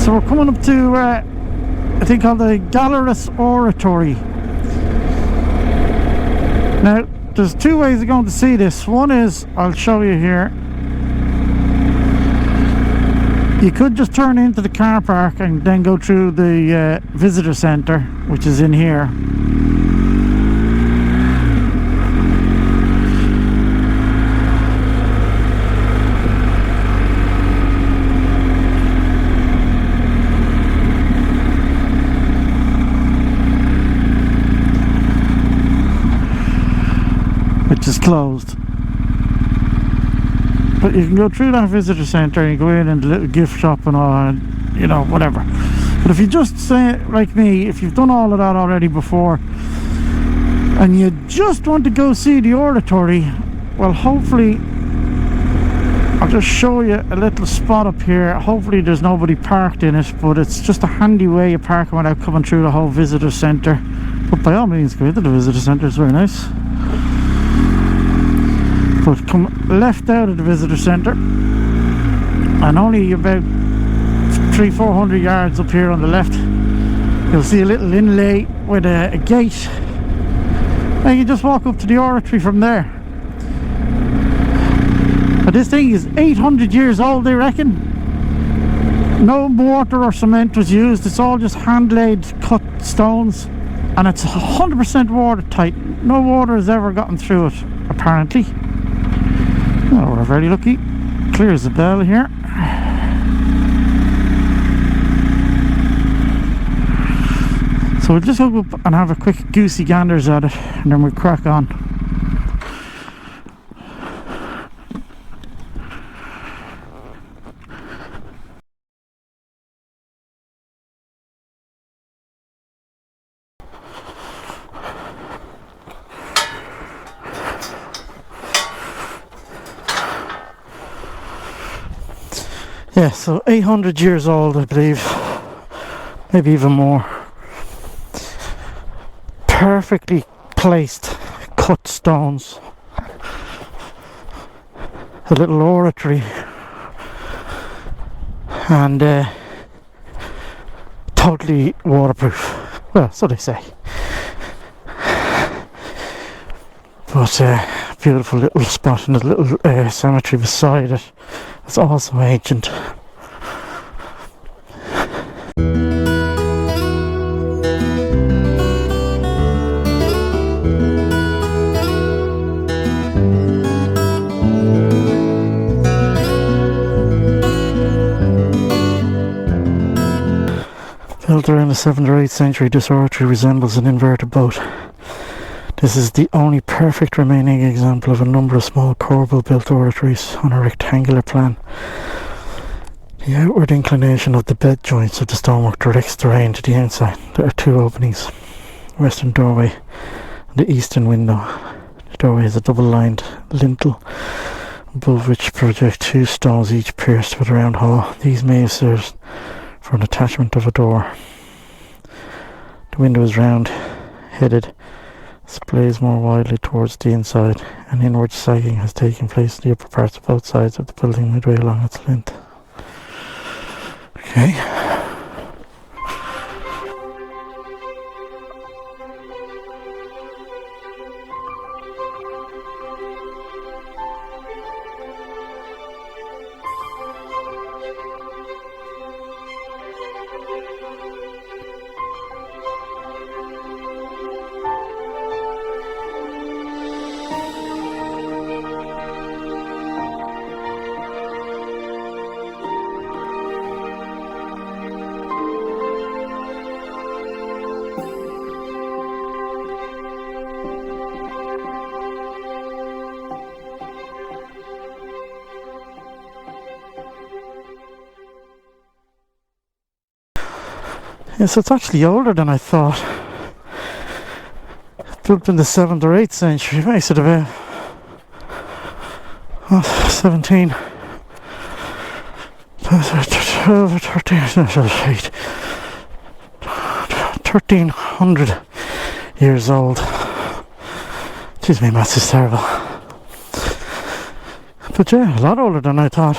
So we're coming up to a thing called the Gallarus Oratory. Now there's two ways of going to see this. One is, I'll show you here, you could just turn into the car park and then go through the visitor centre, which is in here. Which is closed, but you can go through that visitor centre and you go in and the little gift shop and all, and, you know, whatever. But if you just say, like me, if you've done all of that already before and you just want to go see the oratory, well, hopefully I'll just show you a little spot up here. Hopefully there's nobody parked in it, but it's just a handy way of parking without coming through the whole visitor centre. But by all means, go into the visitor centre, it's very nice. But come left out of the visitor centre and only about 300-400 yards up here on the left, you'll see a little inlay with a gate, and you just walk up to the oratory from there. But this thing is 800 years old, they reckon. No mortar or cement was used, it's all just hand laid cut stones, and it's 100% watertight. No water has ever gotten through it, apparently. Oh, we're very lucky. Clear as a bell here. So we'll just go up and have a quick goosey ganders at it, and then we'll crack on. Yeah, so 800 years old, I believe, maybe even more. Perfectly placed cut stones. A little oratory, and totally waterproof. Well, so they say. But beautiful little spot and a little cemetery beside it. It's also ancient. Built around the 7th or 8th century, this oratory resembles an inverted boat. This is the only perfect remaining example of a number of small corbel-built oratories on a rectangular plan. The outward inclination of the bed joints of the stonework directs the rain to the outside. There are two openings, western doorway and the eastern window. The doorway has a double-lined lintel, above which project two stones each pierced with a round hole. These may have served for an attachment of a door. The window is round-headed, displays more widely towards the inside, and inward sagging has taken place in the upper parts of both sides of the building midway along its length. Okay. Yes, it's actually older than I thought. Built in the 7th or 8th century, makes it about 17, 12, 13, 1300 years old. Excuse me, maths is terrible. But yeah, a lot older than I thought.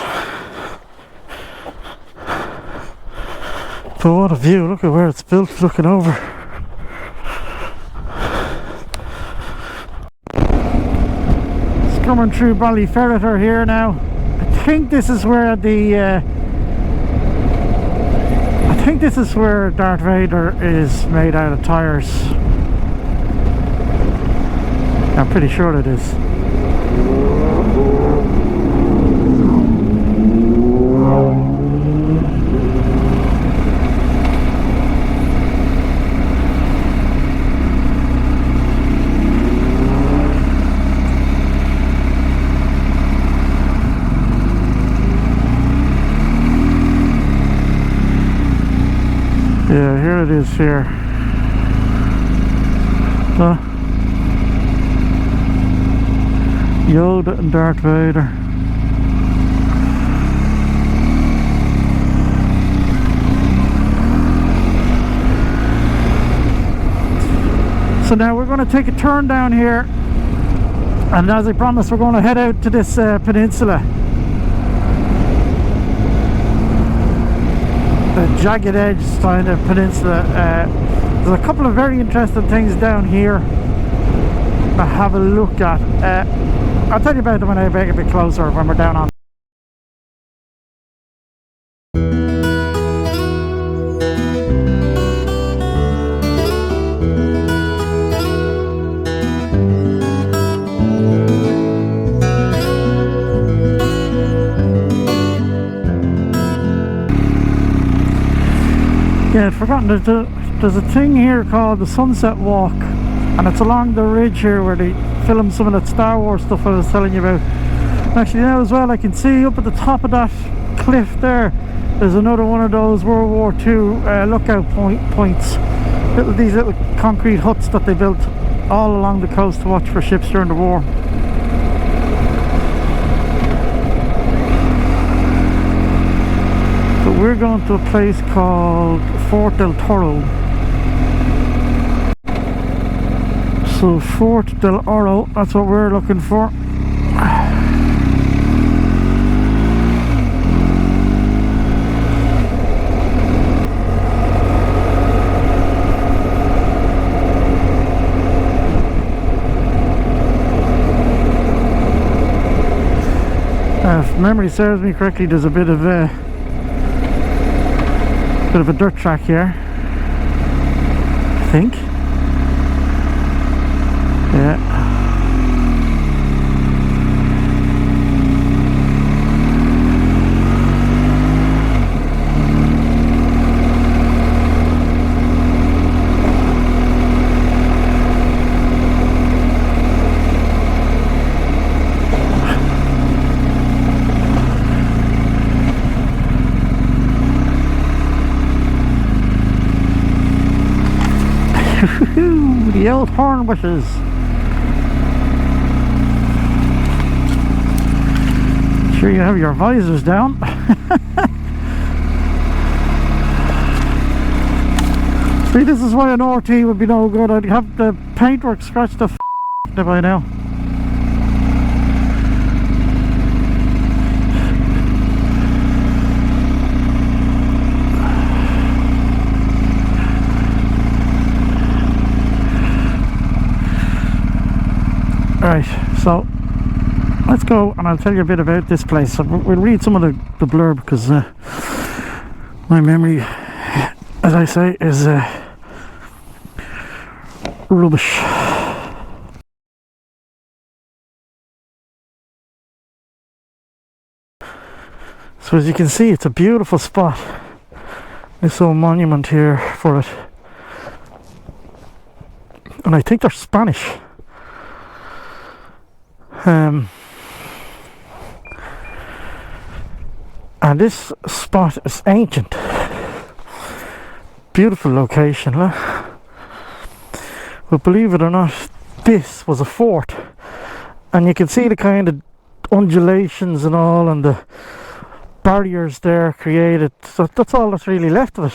But what a view, look at where it's built, looking over. It's coming through Ballyferriter here now. I think this is where Darth Vader is made out of tires. I'm pretty sure it is. Yeah, here it is here. Yoda and Darth Vader. So now we're going to take a turn down here, and as I promised, we're going to head out to this peninsula. The jagged edge kind of peninsula. There's a couple of very interesting things down here to have a look at. I'll tell you about them when I get a bit closer, when we're down on. Yeah, I'd forgotten, there's a thing here called the Sunset Walk, and it's along the ridge here where they filmed some of that Star Wars stuff I was telling you about. Actually now as well, I can see up at the top of that cliff there's another one of those World War II lookout points. These little concrete huts that they built all along the coast to watch for ships during the war. But we're going to a place called Fort Del Oro. So Fort Del Oro, that's what we're looking for. If memory serves me correctly, there's a bit of a dirt track here, I think. Yeah. The old horn bushes. Sure you have your visors down. See, this is why an RT would be no good. I'd have the paintwork scratched the by now. Right, so let's go and I'll tell you a bit about this place. We'll read some of the blurb because my memory, as I say, is rubbish. So as you can see, it's a beautiful spot. This old monument here for it. And I think they're Spanish. And this spot is ancient, Beautiful location, look. But believe it or not, this was a fort, and you can see the kind of undulations and all, and the barriers there created. So that's all that's really left of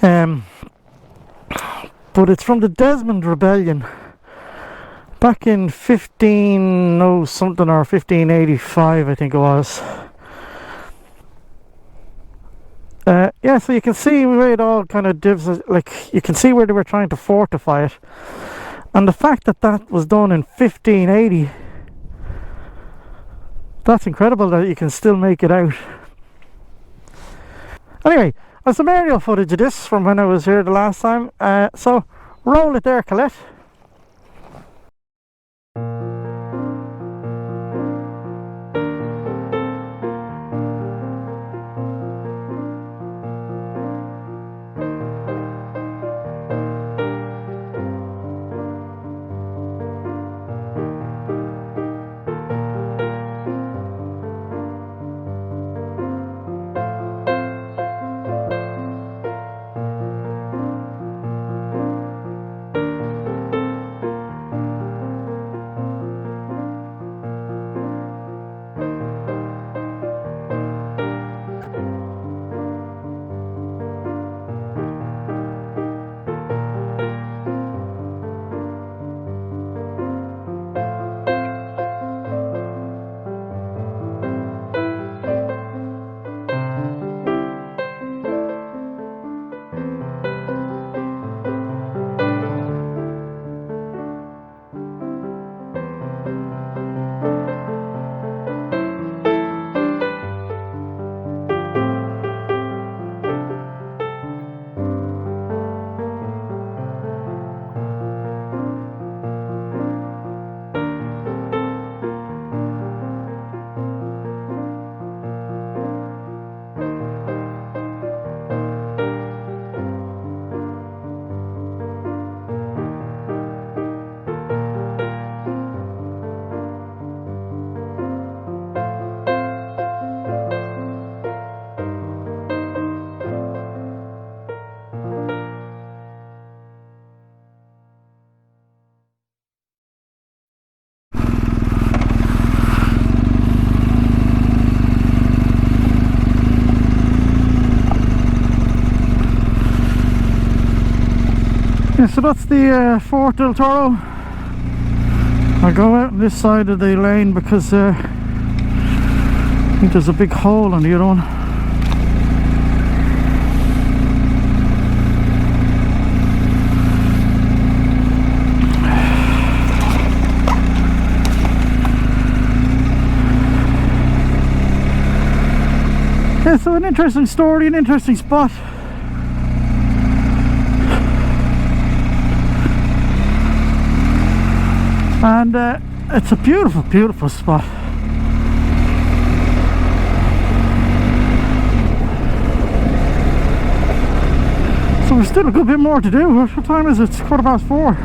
it. But it's from the Desmond rebellion back in 15 something or 1585, I think it was. Yeah, so you can see where it all kind of divs, like you can see where they were trying to fortify it, and the fact that that was done in 1580, that's incredible that you can still make it out. Anyway, I've some aerial footage of this from when I was here the last time, so roll it there, Colette. Yeah, so that's the Fort Del Oro. I go out on this side of the lane because I think there's a big hole on the other one. Yeah, so an interesting story, an interesting spot. And it's a beautiful, beautiful spot. So we've still a good bit more to do. What time is it? It's 4:15.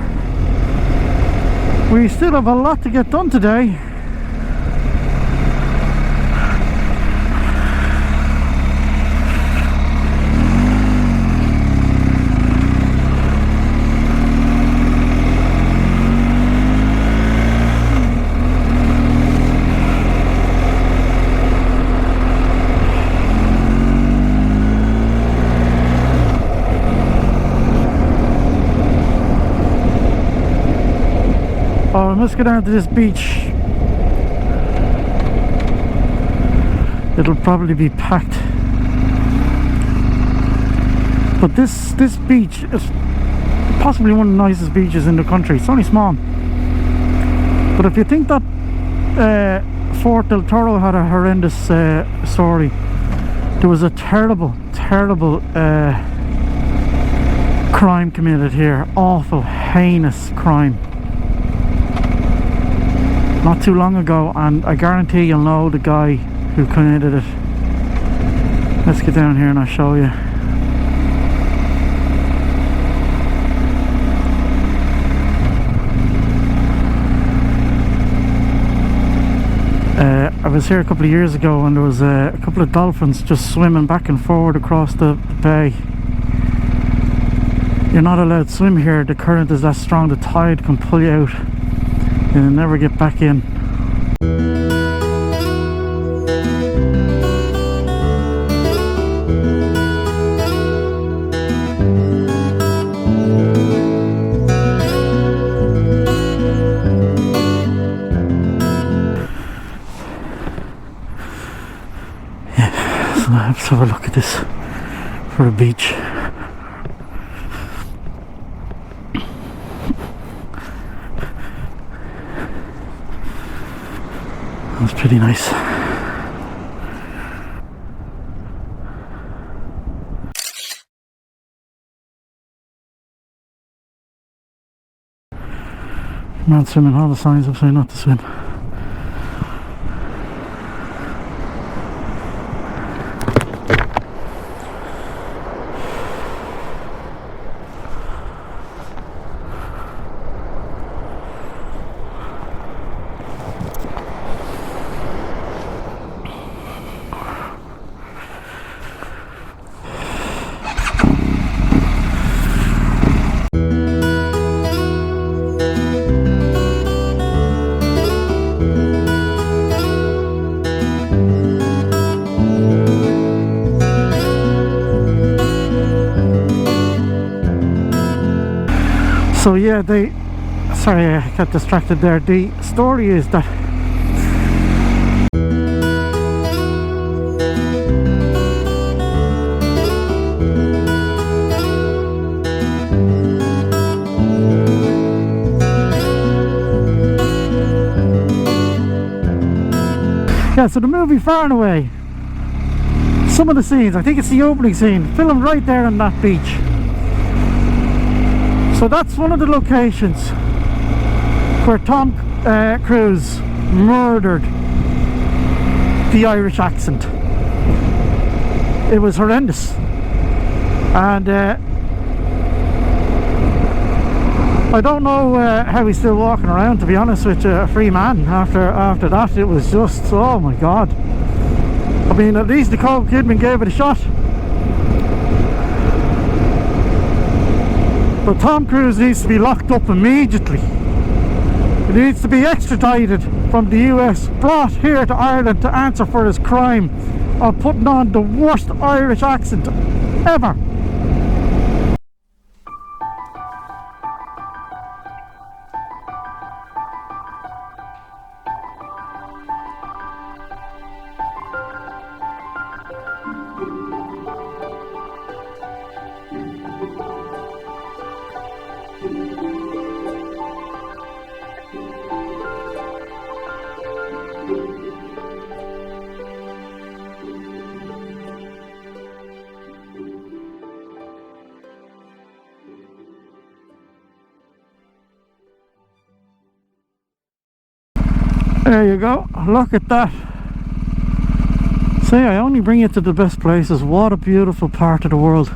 We still have a lot to get done today. Oh, let's go down to this beach. It'll probably be packed. But this beach is possibly one of the nicest beaches in the country. It's only small. But if you think that Fort Del Oro had a horrendous story, there was a terrible, terrible crime committed here. Awful, heinous crime. Not too long ago, and I guarantee you'll know the guy who committed it. Let's get down here and I'll show you. I was here a couple of years ago and there was a couple of dolphins just swimming back and forward across the bay. You're not allowed to swim here, the current is that strong, the tide can pull you out and you'll never get back in. So let's have a look at this for a beach. That's pretty nice. Man swimming, all the signs I'm saying not to swim. So yeah, sorry I got distracted there. The story is that so the movie Far and Away, some of the scenes, I think it's the opening scene, filmed right there on that beach. So that's one of the locations where Tom Cruise murdered the Irish accent. It was horrendous, and I don't know how he's still walking around, to be honest with you, a free man after that. It was just, oh my god. I mean, at least Nicole Kidman gave it a shot. But Tom Cruise needs to be locked up immediately. He needs to be extradited from the US, brought here to Ireland to answer for his crime of putting on the worst Irish accent ever. There you go, look at that. See, I only bring you to the best places. What a beautiful part of the world.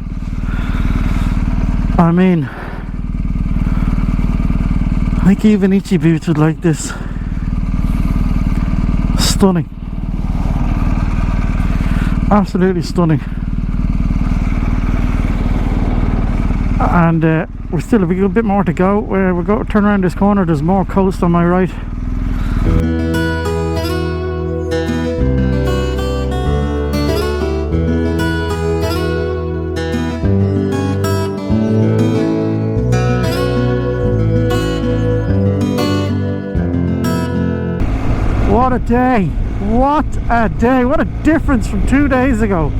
I mean, I think even Itchy Boots would like this. Stunning. Absolutely stunning. And we still have a good bit more to go. We'll go turn around this corner, there's more coast on my right. What a day! What a day! What a difference from 2 days ago.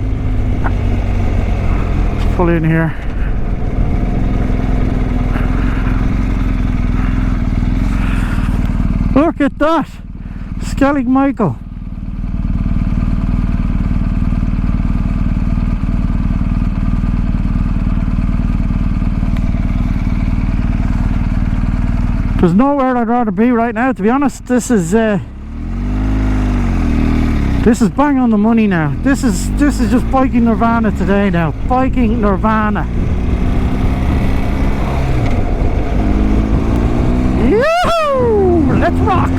Let's pull in here. Look at that! Skellig Michael. There's nowhere I'd rather be right now, to be honest. This is bang on the money now. This is just biking nirvana today now. Biking nirvana. Yoo-hoo! Let's rock!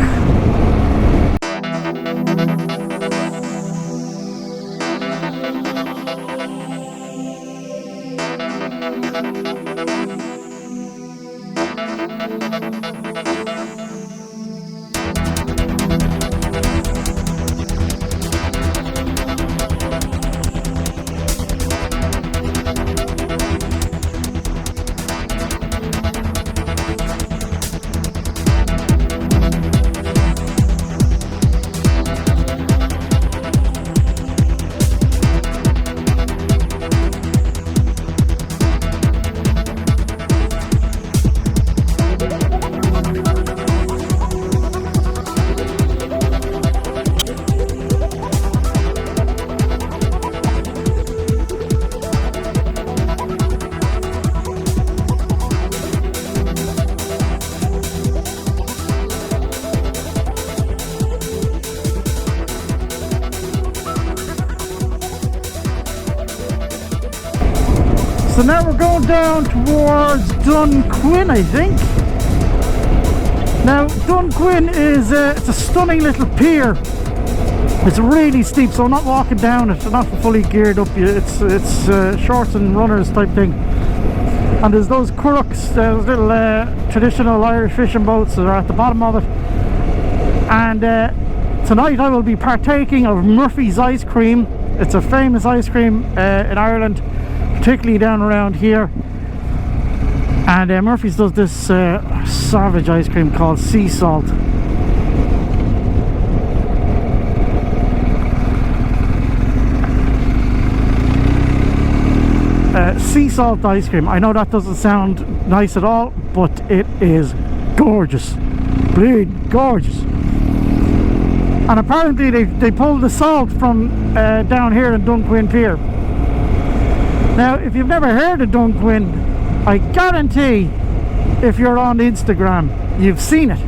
So now we're going down towards Dunquin, I think. Now Dunquin is it's a stunning little pier. It's really steep, so I'm not walking down it. It's not fully geared up. It's shorts and runners type thing. And there's those crooks, those little traditional Irish fishing boats that are at the bottom of it. And tonight I will be partaking of Murphy's ice cream. It's a famous ice cream in Ireland, particularly down around here. And Murphy's does this savage ice cream called sea salt. Sea salt ice cream. I know that doesn't sound nice at all, but it is gorgeous. Bleeding gorgeous. And apparently they pulled the salt from down here in Dunquin Pier. Now, if you've never heard of Dunquin, I guarantee if you're on Instagram, you've seen it.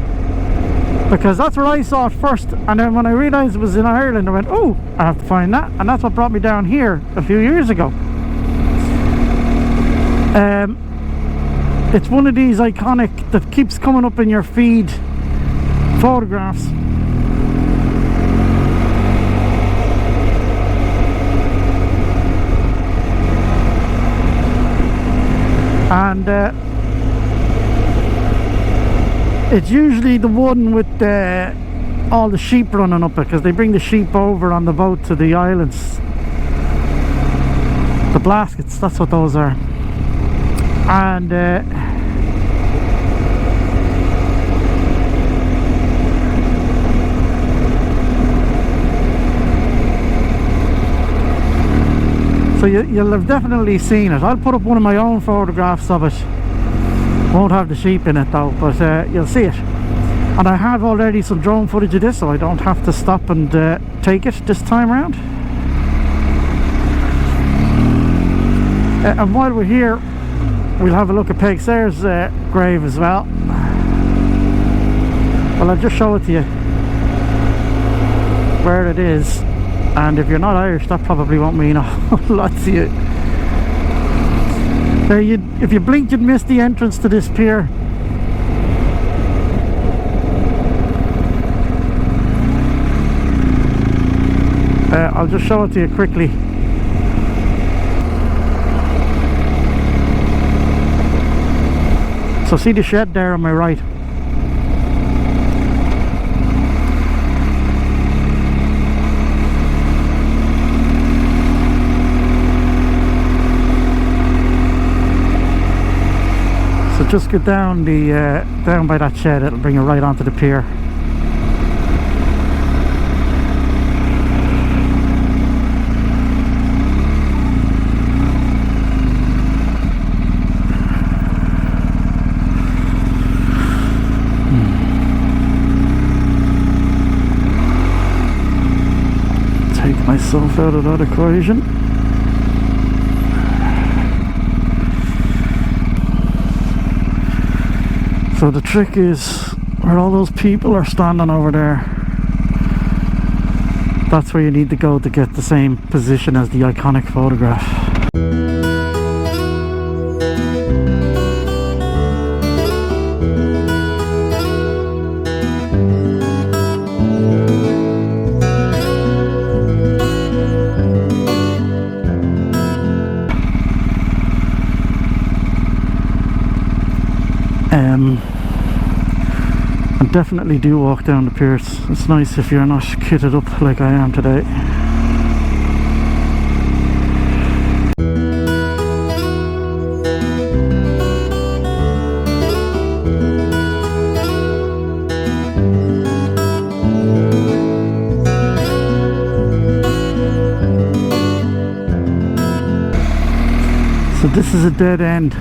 Because that's where I saw it first. And then when I realised it was in Ireland, I went, oh, I have to find that. And that's what brought me down here a few years ago. It's one of these iconic that keeps coming up in your feed photographs. And it's usually the one with all the sheep running up it, because they bring the sheep over on the boat to the islands. The blaskets, that's what those are. And so you'll have definitely seen it. I'll put up one of my own photographs of it. Won't have the sheep in it though, but you'll see it. And I have already some drone footage of this, so I don't have to stop and take it this time around. And while we're here, we'll have a look at Peg Sayre's grave as well. Well, I'll just show it to you where it is. And if you're not Irish, that probably won't mean a whole lot to you. There, if you blinked, you'd miss the entrance to this pier. I'll just show it to you quickly. So see the shed there on my right. So just go down down by that shed. It'll bring you right onto the pier. Myself out of that equation. So the trick is where all those people are standing over there. That's where you need to go to get the same position as the iconic photograph. And definitely do walk down the pier. It's nice if you're not kitted up like I am today. So this is a dead end.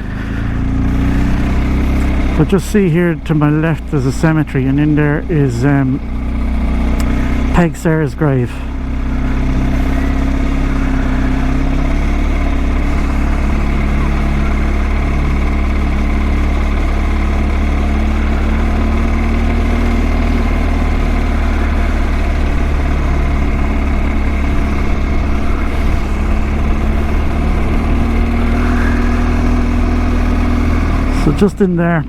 But just see here to my left there's a cemetery, and in there is Peg Sayre's grave. So just in there,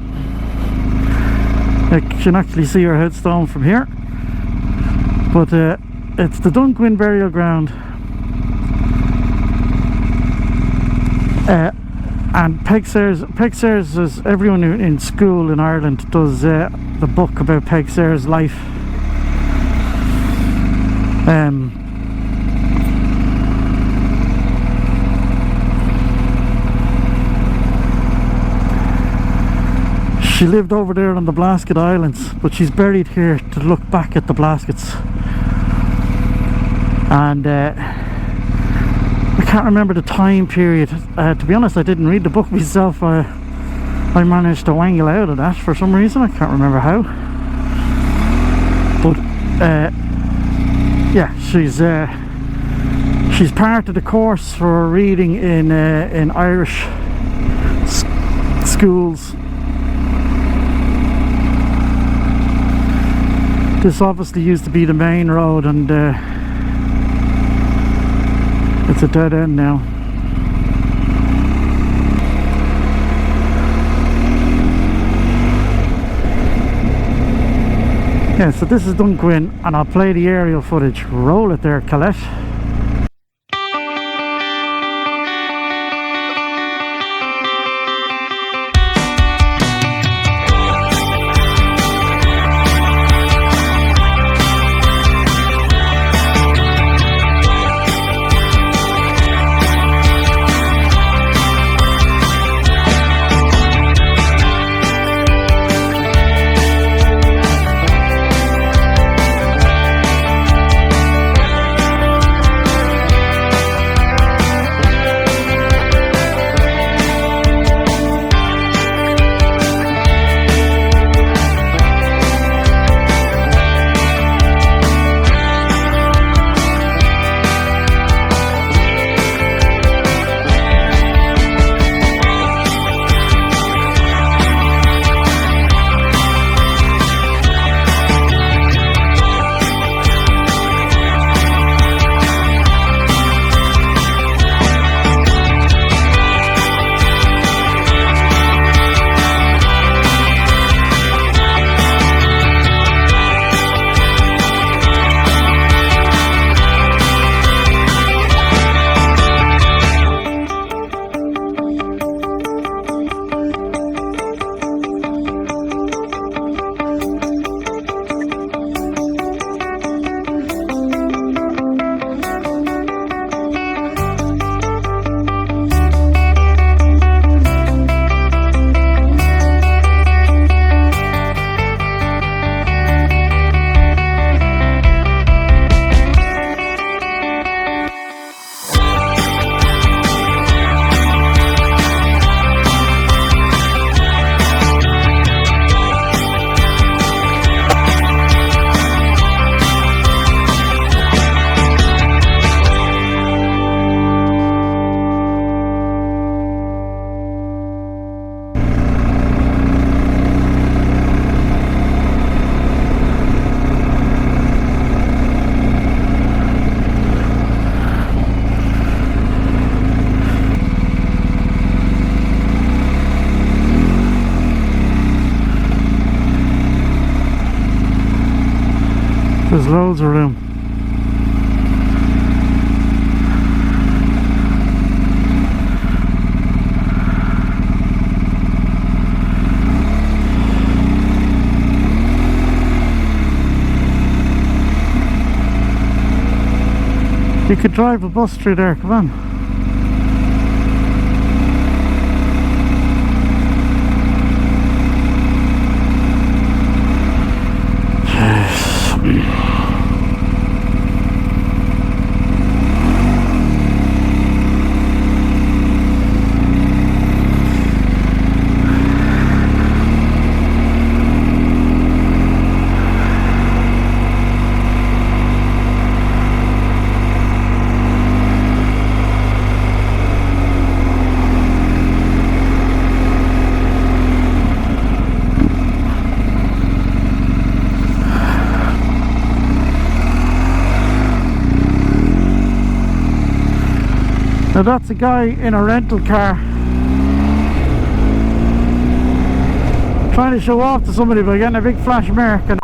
you can actually see her headstone from here, but it's the Dunquin burial ground, and Peg Sayre's, as everyone in school in Ireland does the book about Peg Sayre's life. She lived over there on the Blasket Islands, but she's buried here to look back at the Blaskets. And I can't remember the time period. To be honest, I didn't read the book myself. I managed to wangle out of that for some reason. I can't remember how. But yeah, she's part of the course for reading in Irish schools. This obviously used to be the main road, and it's a dead end now. Yeah, so this is Dunquin, and I'll play the aerial footage. Roll it there, Colette. There's loads of room. You could drive a bus through there, come on. Now that's a guy in a rental car trying to show off to somebody by getting a big flash mark and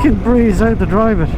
a breeze out to drive it.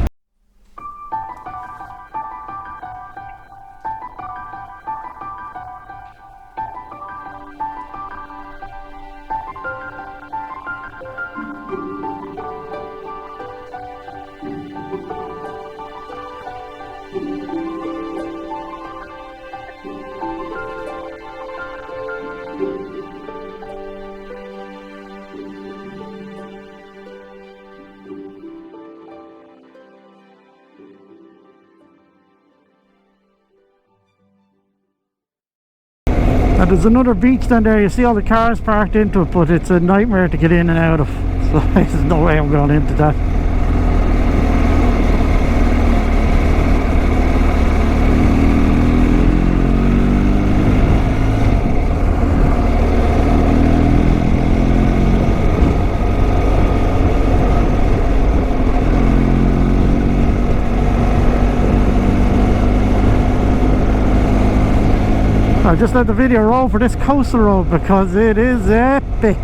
And there's another beach down there, you see all the cars parked into it, but it's a nightmare to get in and out of, so there's no way I'm going into that. I'll just let the video roll for this coastal road because it is epic.